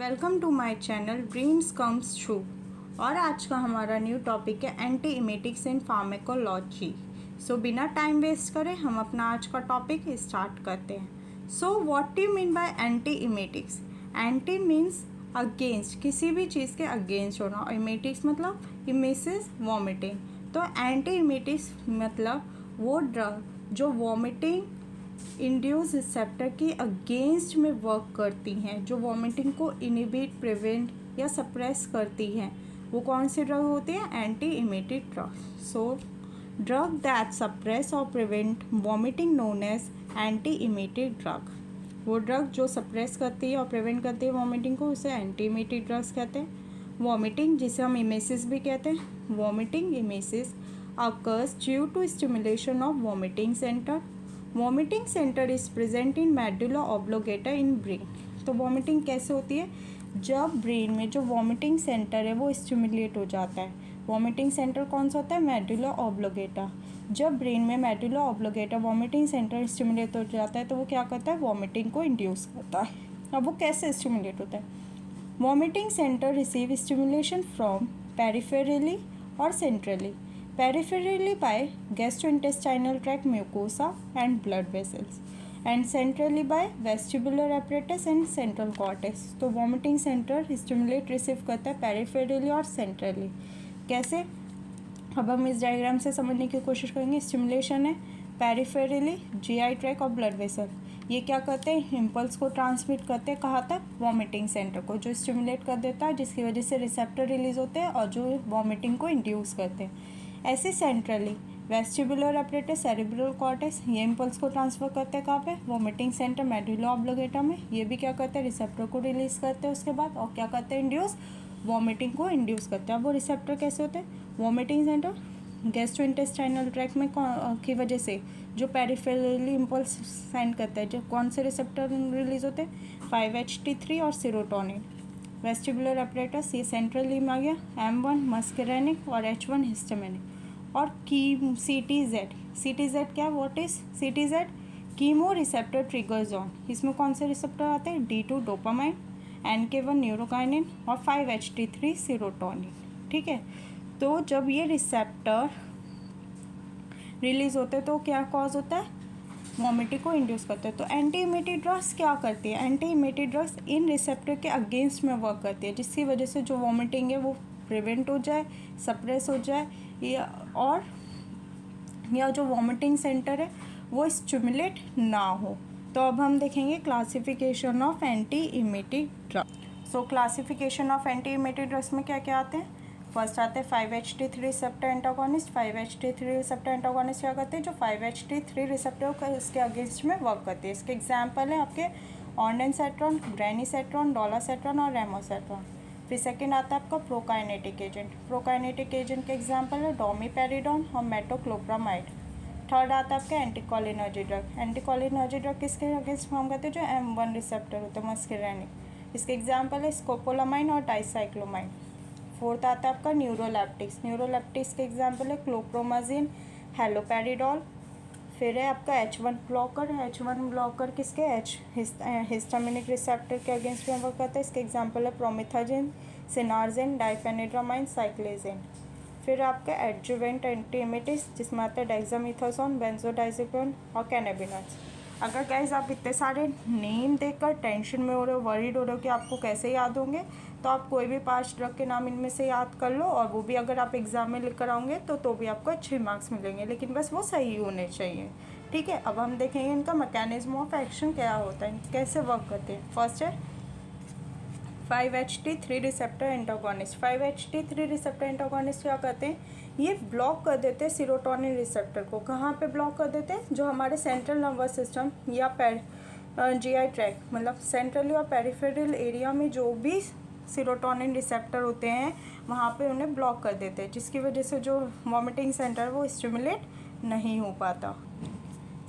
Welcome to my channel dreams comes true. और आज का हमारा न्यू टॉपिक है antiemetics in pharmacology. So बिना टाइम वेस्ट करें हम अपना आज का टॉपिक स्टार्ट करते हैं। So what do you mean by anti emetics? Anti means against, किसी भी चीज़ के अगेंस्ट होना, और इमेटिक्स मतलब इमेसिस वॉमिटिंग। तो एंटी इमेटिक्स मतलब वो ड्रग जो वॉमिटिंग इंड्यूस रिसेप्टर के अगेंस्ट में वर्क करती हैं, जो वॉमिटिंग को इनिबिट, प्रिवेंट या सप्रेस करती हैं, वो कौन सी ड्रग होती है? Anti emetic drug. So drug that suppress और prevent vomiting known as anti emetic drug. वो ड्रग जो सप्रेस करती है और प्रिवेंट करती है वॉमिटिंग को, उसे एंटी इमेटिक ड्रग्स कहते हैं। वॉमिटिंग, जिसे हम इमेसिस भी कहते हैं, vomiting emesis occurs due to stimulation of vomiting center. Vomiting centre is present in medulla oblongata in brain. तो वॉमिटिंग कैसे होती है? जब ब्रेन में जो वॉमिटिंग सेंटर है वो स्टिमुलेट हो जाता है। वॉमिटिंग सेंटर कौन सा होता है? मेडुला ऑब्लोगेटा। जब ब्रेन में मेडुला ऑब्लोगेटा वॉमिटिंग सेंटर स्टिमुलेट हो जाता है तो वो क्या करता है? वॉमिटिंग को इंड्यूस करता है। अब वो कैसे स्टिमुलेट होता है? Vomiting centre receive stimulation from peripherally और centrally. Peripherally by gastrointestinal tract mucosa and blood vessels, and centrally by vestibular apparatus and central cortex. तो vomiting center stimulate receive करता है peripherally और centrally। कैसे? अब हम इस डायग्राम से समझने की कोशिश करेंगे। स्टिमुलेशन है पेरिफेरली, जीआई ट्रैक और ब्लड वेसल। ये क्या करते हैं? इम्पल्स को ट्रांसमिट करते हैं कहाँ तक? वॉमिटिंग सेंटर को, जो स्टिमुलेट कर देता है, जिसकी वजह से रिसेप्टर रिलीज होते हैं और जो वॉमिटिंग को इंड्यूस करते हैं। ऐसे centrally vestibular apparatus, cerebral cortex, ये इम्पल्स को ट्रांसफर करते हैं कहाँ पे? वॉमिटिंग सेंटर मेडुला ऑब्लोगेटा में। ये भी क्या करते हैं? रिसेप्टर को रिलीज करते हैं उसके बाद, और क्या करते हैं? इंड्यूस, वॉमिटिंग को इंड्यूस करते हैं। अब वो रिसेप्टर कैसे होते हैं? वॉमिटिंग सेंटर गैस्ट्रोइंटेस्टाइनल ट्रैक्ट में की वजह से जो पेरिफेरली इम्पल्स सेंड करता है, जो कौन से रिसेप्टर रिलीज होते हैं? 5-HT3 और सेरोटोनिन। वेस्टिबुलर अपरेटस, ये सेंट्रली में आ गया। M1 मस्करेनिक और H1 हिस्टामिनिक। और की CTZ क्या? What is CTZ? Chemo receptor trigger zone. इसमें कौन से रिसेप्टर आते हैं? D2 डोपामाइन, NK1 न्यूरोकाइनिन और 5-HT3 सेरोटोनिन। ठीक है, तो जब ये रिसेप्टर रिलीज होते हैं तो क्या कॉज होता है? वॉमिटिंग को इंड्यूस करते हैं। तो एंटी इमेटिक ड्रग्स क्या करती है? Anti emetic drugs in receptor के अगेंस्ट में वर्क करती है, जिसकी वजह से जो वॉमिटिंग है वो प्रिवेंट हो जाए, सप्रेस हो जाए, या जो वॉमिटिंग सेंटर है वो स्टिमुलेट ना हो। तो अब हम देखेंगे classification of anti emetic drugs. So classification of anti emetic drugs में क्या क्या आते हैं? फर्स्ट आते हैं 5-HT3 receptor antagonist. 5-HT3 receptor antagonist क्या करते हैं? जो 5-HT3 रिसेप्टर का इसके अगेंस्ट में वर्क करते हैं। इसके एग्जाम्पल है आपके ऑर्डेनसेट्रॉन, ग्रेनीसेट्रॉन, डोलासेट्रॉन और रेमोसेट्रॉन। फिर सेकेंड आता है आपका प्रोकाइनेटिक एजेंट। प्रोकाइनेटिक एजेंट के एग्जाम्पल है डोमिपेरिडोन और मेटोक्लोप्रामाइड। थर्ड आता है आपका एंटीकोलिनर्जिक ड्रग। एंटीकोलिनर्जिक ड्रग किसके अगेंस्ट फॉर्म करते हैं? जो M1 रिसेप्टर होते हैं, मस्करेनिक। इसके एग्जाम्पल है स्कोपोलामाइन और डाइसाइक्लोमाइन। फोर्थ आता है आपका न्यूरोलेप्टिक्स। न्यूरोलेप्टिक्स के एग्जाम्पल है क्लोप्रोमाजिन, हेलोपेरिडोल। फिर है आपका H1 ब्लॉकर। H1 ब्लॉकर किसके? हिस्टामिनिक रिसेप्टर के अगेंस्ट में वर्क करता है। इसके एग्जाम्पल है प्रोमिथाजिन, सिनार्जिन, डाइफेनिड्रामाइन, साइक्लेजिन। फिर आपका एडजुवेंट एंटी इमेटिक्स, जिसमें आता है डेक्सामेथासोन, बेंजोडाइजेपिन और कैनाबिनॉइड्स। अगर गाइस आप इतने सारे नेम देखकर टेंशन में हो रहे हो, वरीड हो रहे हो कि आपको कैसे याद होंगे, तो आप कोई भी 5 ड्रग के नाम इनमें से याद कर लो, और वो भी अगर आप एग्ज़ाम में लिख कर आओगे तो भी आपको अच्छे मार्क्स मिलेंगे, लेकिन बस वो सही होने चाहिए। ठीक है, अब हम देखेंगे इनका मैकेनिज्म ऑफ एक्शन क्या होता है, कैसे वर्क करते हैं। फर्स्ट है 5-HT3 receptor antagonist. 5-HT3 receptor antagonist क्या करते हैं? ये ब्लॉक कर देते हैं सीरोटोनिन रिसेप्टर को। कहाँ पे ब्लॉक कर देते हैं? जो हमारे सेंट्रल नर्वस सिस्टम या जीआई ट्रैक, मतलब सेंट्रली और पेरिफेरल एरिया में जो भी सीरोटोनिन रिसेप्टर होते हैं वहाँ पे उन्हें ब्लॉक कर देते हैं, जिसकी वजह से जो वॉमिटिंग सेंटर वो स्टिमुलेट नहीं हो पाता।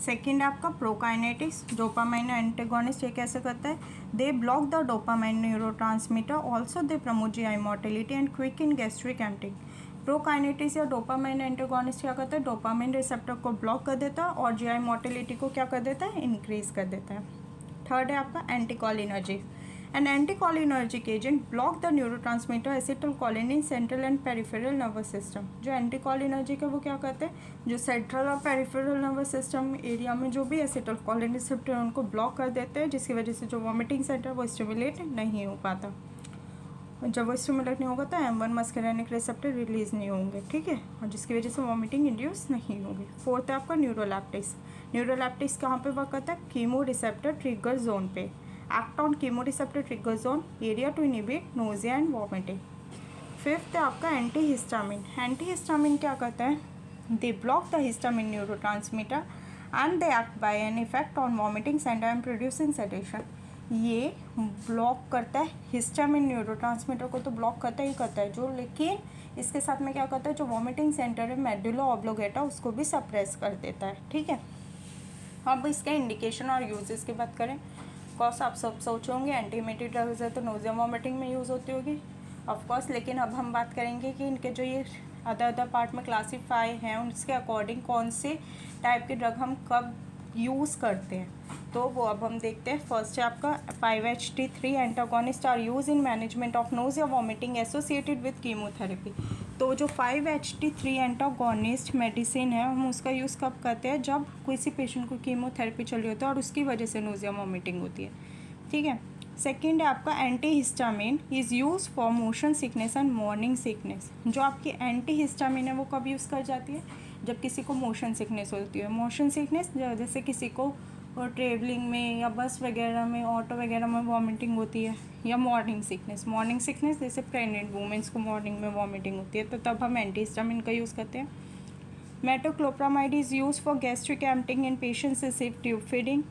सेकेंड है आपका प्रोकाइनेटिक्स, डोपामाइन एंटागोनिस्ट। ये कैसे करता है? They block the dopamine neurotransmitter, also they promote GI motility and quick in gastric emptying. प्रोकाइनेटिक्स या डोपामाइन एंटागोनिस्ट क्या करता है? डोपामाइन रिसेप्टर को ब्लॉक कर देता है और जीआई मोटिलिटी को क्या कर देता है? इंक्रीज कर देता है। थर्ड है आपका anticholinergic. An anticholinergic agent block the neurotransmitter acetylcholine in central and peripheral nervous system. जो एंटीकोलिनर्जिक है वो क्या करते हैं, जो सेंट्रल और पेरिफेरल नर्वस सिस्टम एरिया में जो भी एसिटिलकोलिन रिसेप्टर है उनको ब्लॉक कर देते हैं, जिसकी वजह से जो वॉमिटिंग सेंटर वो स्टिमुलेट नहीं हो पाता। जब वो स्टिमुलेट नहीं होगा तो M1 मस्करेनिक रिसेप्टर रिलीज नहीं होंगे, ठीक है, और जिसकी वजह से वॉमिटिंग इंड्यूस नहीं होगी। फोर्थ है आपका न्यूरोलैप्टिक्स। न्यूरोलैप्टिक्स कहाँ पे वर्क करता है, कीमो रिसेप्टर ट्रिगर जोन पे। Act on chemo receptor trigger zone area to inhibit nausea and vomiting. Fifth है आपका एंटीहिस्टामिन। एंटीहिस्टामिन क्या करता है, they block the histamine neurotransmitter and they act by an effect on vomiting centre and producing sedation. ये block करता है histamine neurotransmitter को, तो ब्लॉक करता ही करता है जो, लेकिन इसके साथ में क्या करता है, जो वॉमिटिंग सेंटर है मेडुला ऑब्लोगेटा उसको भी सप्रेस कर देता है, ठीक है। अब इसके इंडिकेशन और यूजेस की बात करें, ऑफकोर्स आप सब सोच होंगे एंटीमेटिक ड्रग्स है तो नोजिया वॉमिटिंग में यूज़ होती होगी ऑफकोर्स, लेकिन अब हम बात करेंगे कि इनके जो ये अदर पार्ट में क्लासीफाई हैं उसके अकॉर्डिंग कौन से टाइप के ड्रग हम कब यूज़ करते हैं, तो वो अब हम देखते हैं। फर्स्ट है आपका 5-HT3 antagonist are use in management of nausea vomiting associated with chemotherapy. तो जो 5-HT3 एंटागोनिस्ट मेडिसिन है हम उसका यूज़ कब करते हैं, जब किसी पेशेंट को कीमोथेरेपी चल रही होती है और उसकी वजह से नोजिया वॉमिटिंग होती है, ठीक है। सेकेंड है आपका antihistamine is use for motion sickness and morning sickness. जो आपकी एंटीहिस्टामिन है वो कब यूज़ कर जाती है, जब किसी को मोशन सिकनेस होती है। मोशन सिकनेस जैसे किसी को ट्रेवलिंग में या बस वगैरह में ऑटो वगैरह में वॉमिटिंग होती है, या मॉर्निंग सिकनेस जैसे प्रेग्नेंट वुमेंस को मॉर्निंग में वॉमिटिंग होती है, तो तब हम एंटीहिस्टामिन का यूज़ करते हैं। Metoclopramide is use for gastric emptying in patients receive tube feeding.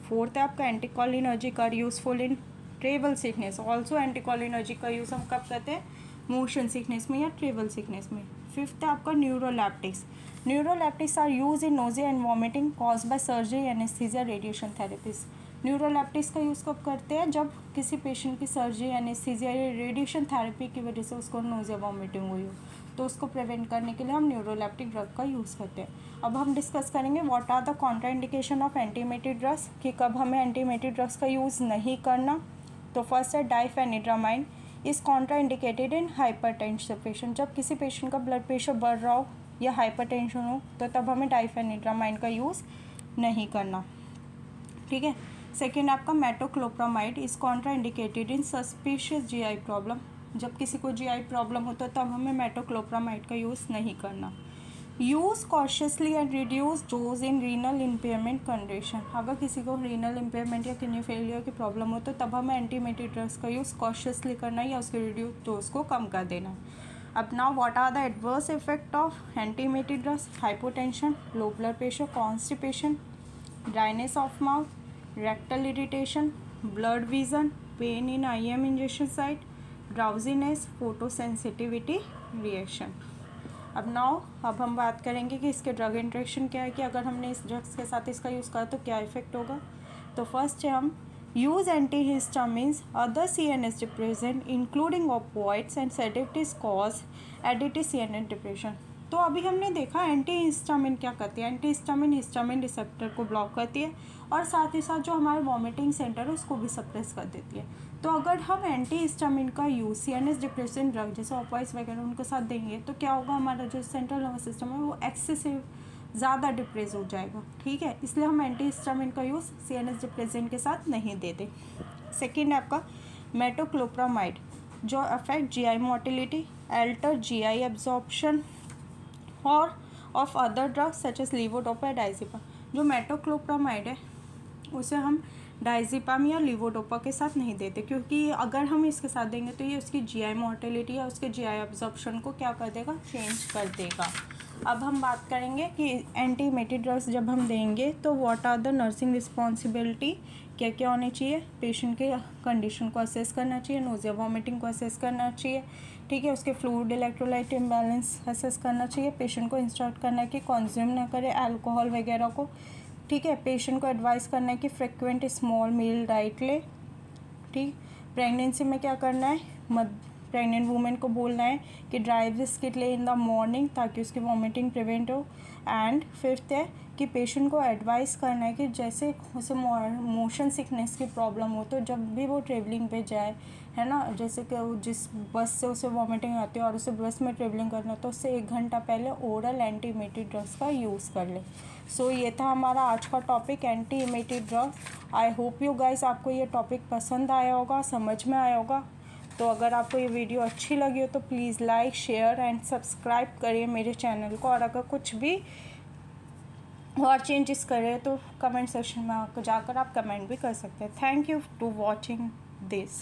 Fourth है आपका anticholinergic are useful in travel sickness. Also anticholinergic का यूज़ हम कब करते हैं, मोशन सिकनेस में या ट्रेवल सिकनेस में। फिफ्थ है आपका neuroleptics. Neuroleptics are use in nausea and vomiting cause by surgery, anaesthesia, radiation therapies. Neuroleptics का यूज़ कब करते हैं, जब किसी पेशेंट की सर्जरी, एनेस्थीसिया या रेडिएशन थेरेपी की वजह से उसको नोजिया वॉमिटिंग हुई हो, तो उसको प्रिवेंट करने के लिए हम न्यूरोलैप्टिक ड्रग का यूज़ करते हैं। अब हम डिस्कस करेंगे what are the contraindication of antiemetic drugs, कि कब हमें एंटीमेटिक ड्रग्स का यूज़ नहीं करना। तो फर्स्ट है diphenhydramine is contraindicated in hypertensive patient. जब किसी पेशेंट का ब्लड प्रेशर बढ़ रहा हो या हाइपरटेंशन हो तो तब हमें डाइफेनिड्रामाइन का यूज़ नहीं करना, ठीक है। सेकेंड आपका metoclopramide is contraindicated in suspicious GI problem. जब किसी को जीआई प्रॉब्लम हो तो तब हमें मेटोक्लोप्रामाइड का यूज़ नहीं करना। Use cautiously and reduce dose in renal impairment condition. अगर किसी को रीनल इम्पेयरमेंट या किडनी फेलियर की प्रॉब्लम हो तो तब हमें एंटीमेटिक ड्रग्स का यूज़ कॉशियसली करना है या उसके रिड्यूस डोज को कम कर देना। अब now what are the adverse effect of antiemetic drugs, hypotension, low blood pressure, constipation, dryness of mouth, rectal irritation, blurred vision, pain in IM injection site, drowsiness, photosensitivity reaction. अब हम बात करेंगे कि इसके ड्रग इंट्रैक्शन क्या है, कि अगर हमने इस ड्रग्स के साथ इसका यूज़ करा तो क्या इफेक्ट होगा। तो फर्स्ट है हम use antihistamines, other CNS depressant including opioids and sedatives cause addictive CNS depression। तो अभी हमने देखा एंटीहिस्टामिन क्या करती है, एंटीहिस्टामिन हिस्टामिन रिसेप्टर को ब्लॉक करती है और साथ ही साथ जो हमारा वॉमिटिंग सेंटर है उसको भी सप्रेस कर देती है। तो अगर हम एंटीहिस्टामिन का यूज़ CNS डिप्रेसेंट ड्रग जैसे ऑपॉइड्स वगैरह उनके साथ देंगे तो क्या होगा, हमारा जो सेंट्रल नर्वस सिस्टम है वो एक्सेसिव ज़्यादा डिप्रेस हो जाएगा, ठीक है। इसलिए हम एंटीहिस्टामिन का यूज़ CNS डिप्रेसेंट के साथ नहीं देते। सेकेंड है आपका मेटोक्लोप्रामाइड जो affect GI motility, alter GI absorption और of other drugs such as levodopa, डाइजिपा। जो मेटोक्लोप्रामाइड है उसे हम डाइजिपाम या लीवोडोपा के साथ नहीं देते, क्योंकि अगर हम इसके साथ देंगे तो ये उसकी GI मोटिलिटी या उसके GI एब्जॉर्प्शन को क्या कर देगा, चेंज कर देगा। अब हम बात करेंगे कि एंटीमेटिक ड्रग्स जब हम देंगे तो what are the nursing responsibility, क्या क्या होनी चाहिए, पेशेंट के कंडीशन को असेस करना चाहिए, नोजिया वॉमिटिंग को असेस करना चाहिए, ठीक है, उसके फ्लूइड इलेक्ट्रोलाइट इम्बैलेंस असेस करना चाहिए, पेशेंट को इंस्ट्रक्ट करना है कि कंज्यूम ना करे अल्कोहल वगैरह को, ठीक है, पेशेंट को एडवाइस करना है कि फ्रिक्वेंट स्मॉल मील डाइट ले, ठीक। प्रेगनेंसी में क्या करना है, प्रेग्नेंट वूमेन को बोलना है कि ड्राई बिस्किट ले इन द मॉर्निंग ताकि उसकी वॉमिटिंग प्रिवेंट हो। एंड फिफ्थ है कि पेशेंट को एडवाइस करना है कि जैसे उसे मोशन सिकनेस की प्रॉब्लम हो तो जब भी वो ट्रेवलिंग पे जाए, है ना, जैसे कि जिस बस से उसे वॉमिटिंग आती है और उसे बस में ट्रेवलिंग करना है तो उससे 1 घंटा पहले ओरल एंटी इमेटिव ड्रग्स का यूज़ कर ले। सो ये था हमारा आज का topic, anti emetic drugs. I hope you guys आपको ये टॉपिक पसंद आया होगा, समझ में आया होगा। तो अगर आपको ये वीडियो अच्छी लगी हो तो please like, share and subscribe करिए मेरे चैनल को। और अगर कुछ भी और चेंजेस करें तो कमेंट सेक्शन में जाकर आप कमेंट भी कर सकते हैं। Thank you to watching this.